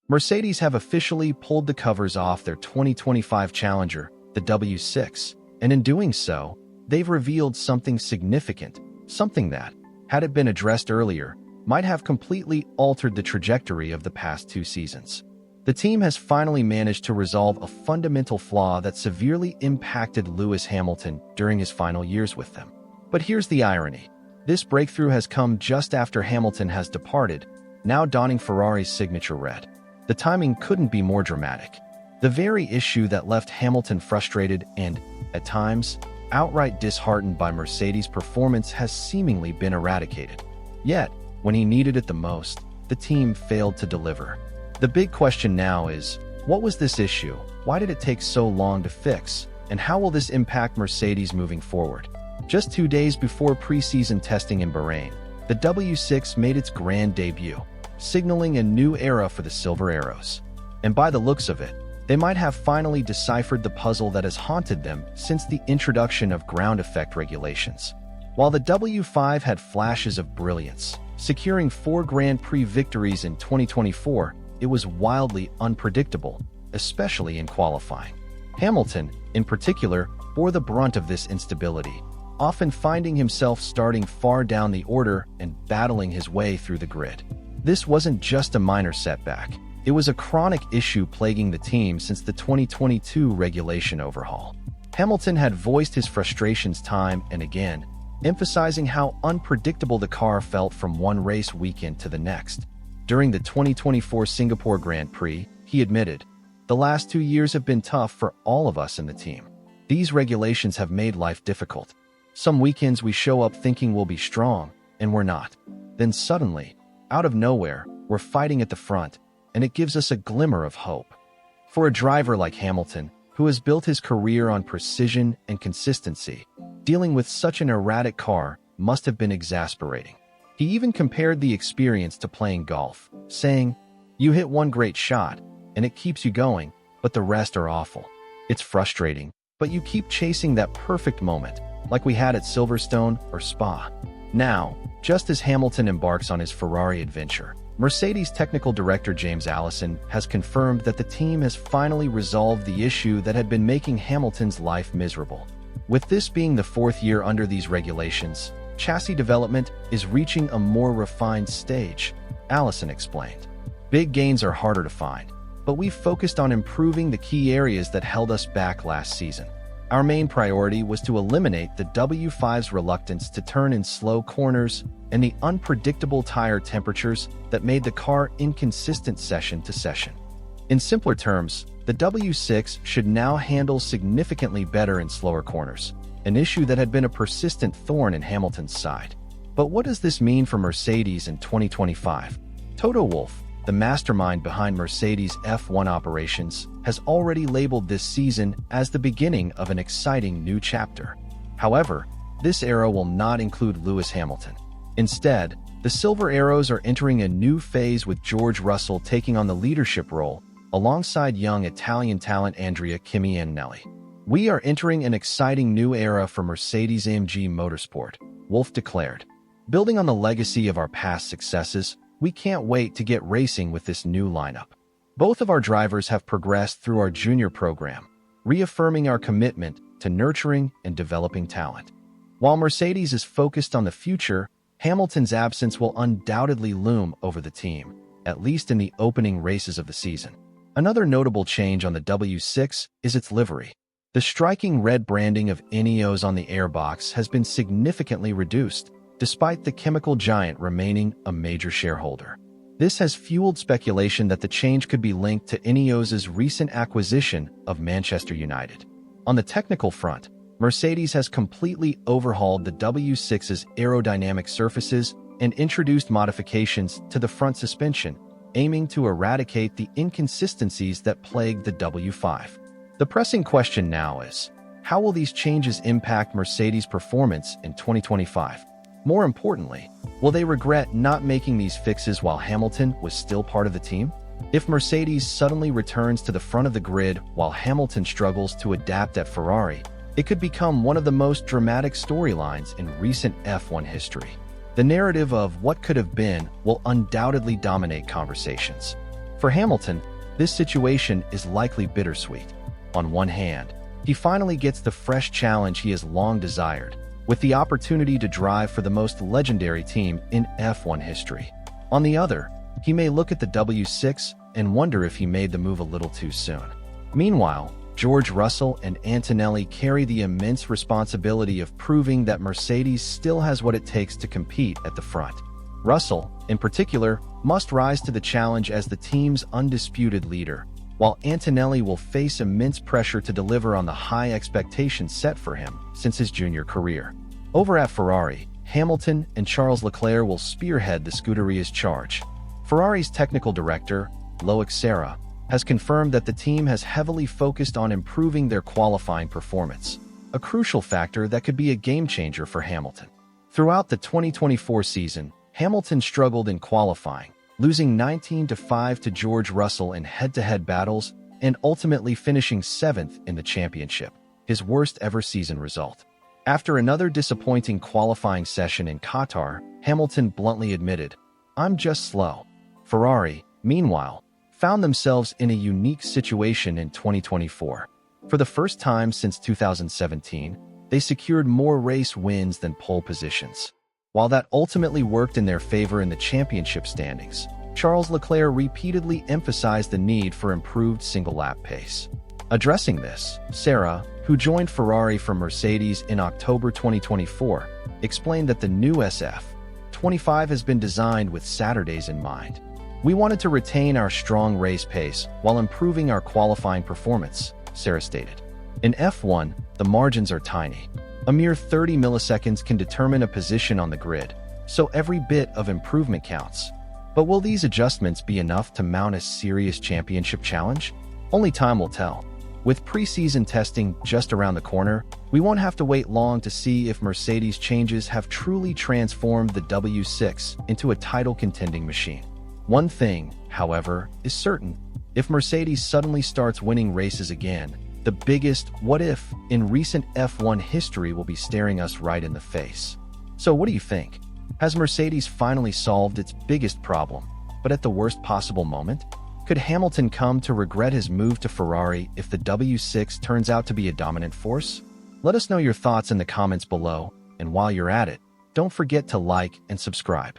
Mercedes have officially pulled the covers off their 2025 challenger, the W6, and in doing so, they've revealed something significant, something that, had it been addressed earlier, might have completely altered the trajectory of the past 2 seasons. The team has finally managed to resolve a fundamental flaw that severely impacted Lewis Hamilton during his final years with them. But here's the irony. This breakthrough has come just after Hamilton has departed, now donning Ferrari's signature red. The timing couldn't be more dramatic. The very issue that left Hamilton frustrated and, at times, outright disheartened by Mercedes' performance has seemingly been eradicated. Yet, when he needed it the most, the team failed to deliver. The big question now is, what was this issue? Why did it take so long to fix? And how will this impact Mercedes moving forward? Just 2 days before preseason testing in Bahrain, the W6 made its grand debut, signaling a new era for the Silver Arrows. And by the looks of it, they might have finally deciphered the puzzle that has haunted them since the introduction of ground effect regulations. While the W5 had flashes of brilliance, securing 4 Grand Prix victories in 2024, it was wildly unpredictable, especially in qualifying. Hamilton, in particular, bore the brunt of this instability, often finding himself starting far down the order and battling his way through the grid. This wasn't just a minor setback. It was a chronic issue plaguing the team since the 2022 regulation overhaul. Hamilton had voiced his frustrations time and again, emphasizing how unpredictable the car felt from one race weekend to the next. During the 2024 Singapore Grand Prix, he admitted, "The last 2 years have been tough for all of us in the team. These regulations have made life difficult. Some weekends we show up thinking we'll be strong, and we're not. Then suddenly, out of nowhere, we're fighting at the front, and it gives us a glimmer of hope." For a driver like Hamilton, who has built his career on precision and consistency, dealing with such an erratic car must have been exasperating. He even compared the experience to playing golf, saying, "You hit one great shot, and it keeps you going, but the rest are awful. It's frustrating, but you keep chasing that perfect moment, like we had at Silverstone or Spa." Now, just as Hamilton embarks on his Ferrari adventure, Mercedes technical director James Allison has confirmed that the team has finally resolved the issue that had been making Hamilton's life miserable. With this being the 4th year under these regulations, chassis development is reaching a more refined stage, Allison explained. "Big gains are harder to find, but we've focused on improving the key areas that held us back last season. Our main priority was to eliminate the W5's reluctance to turn in slow corners and the unpredictable tire temperatures that made the car inconsistent session to session. In simpler terms, the W6 should now handle significantly better in slower corners, an issue that had been a persistent thorn in Hamilton's side. But what does this mean for Mercedes in 2025? Toto Wolff, the mastermind behind Mercedes' F1 operations, has already labeled this season as the beginning of an exciting new chapter. However, this era will not include Lewis Hamilton. Instead, the Silver Arrows are entering a new phase with George Russell taking on the leadership role, alongside young Italian talent Andrea Kimi and Antonelli. "We are entering an exciting new era for Mercedes-AMG Motorsport," Wolff declared. "Building on the legacy of our past successes, we can't wait to get racing with this new lineup." Both of our drivers have progressed through our junior program, reaffirming our commitment to nurturing and developing talent. While Mercedes is focused on the future, Hamilton's absence will undoubtedly loom over the team, at least in the opening races of the season. Another notable change on the W6 is its livery. The striking red branding of Ineos on the airbox has been significantly reduced, despite the chemical giant remaining a major shareholder. This has fueled speculation that the change could be linked to Ineos's recent acquisition of Manchester United. On the technical front, Mercedes has completely overhauled the W6's aerodynamic surfaces and introduced modifications to the front suspension, aiming to eradicate the inconsistencies that plagued the W5. The pressing question now is, how will these changes impact Mercedes' performance in 2025? More importantly, will they regret not making these fixes while Hamilton was still part of the team? If Mercedes suddenly returns to the front of the grid while Hamilton struggles to adapt at Ferrari, it could become one of the most dramatic storylines in recent F1 history. The narrative of what could have been will undoubtedly dominate conversations. For Hamilton, this situation is likely bittersweet. On one hand, he finally gets the fresh challenge he has long desired, with the opportunity to drive for the most legendary team in F1 history. On the other, he may look at the W6 and wonder if he made the move a little too soon. Meanwhile, George Russell and Antonelli carry the immense responsibility of proving that Mercedes still has what it takes to compete at the front. Russell, in particular, must rise to the challenge as the team's undisputed leader, while Antonelli will face immense pressure to deliver on the high expectations set for him since his junior career. Over at Ferrari, Hamilton and Charles Leclerc will spearhead the Scuderia's charge. Ferrari's technical director, Loic Serra, has confirmed that the team has heavily focused on improving their qualifying performance, a crucial factor that could be a game-changer for Hamilton. Throughout the 2024 season, Hamilton struggled in qualifying, losing 19-5 to George Russell in head-to-head battles and ultimately finishing 7th in the championship, his worst-ever season result. After another disappointing qualifying session in Qatar, Hamilton bluntly admitted, "I'm just slow." Ferrari, meanwhile, found themselves in a unique situation in 2024. For the first time since 2017, they secured more race wins than pole positions. While that ultimately worked in their favor in the championship standings, Charles Leclerc repeatedly emphasized the need for improved single-lap pace. Addressing this, Serra, who joined Ferrari from Mercedes in October 2024, explained that the new SF25 has been designed with Saturdays in mind. "We wanted to retain our strong race pace while improving our qualifying performance," Serra stated. In F1, the margins are tiny. A mere 30 milliseconds can determine a position on the grid, so every bit of improvement counts. But will these adjustments be enough to mount a serious championship challenge? Only time will tell. With preseason testing just around the corner, we won't have to wait long to see if Mercedes' changes have truly transformed the W6 into a title-contending machine. One thing, however, is certain. If Mercedes suddenly starts winning races again, the biggest what if in recent F1 history will be staring us right in the face. So what do you think? Has Mercedes finally solved its biggest problem, but at the worst possible moment? Could Hamilton come to regret his move to Ferrari if the W6 turns out to be a dominant force? Let us know your thoughts in the comments below, and while you're at it, don't forget to like and subscribe.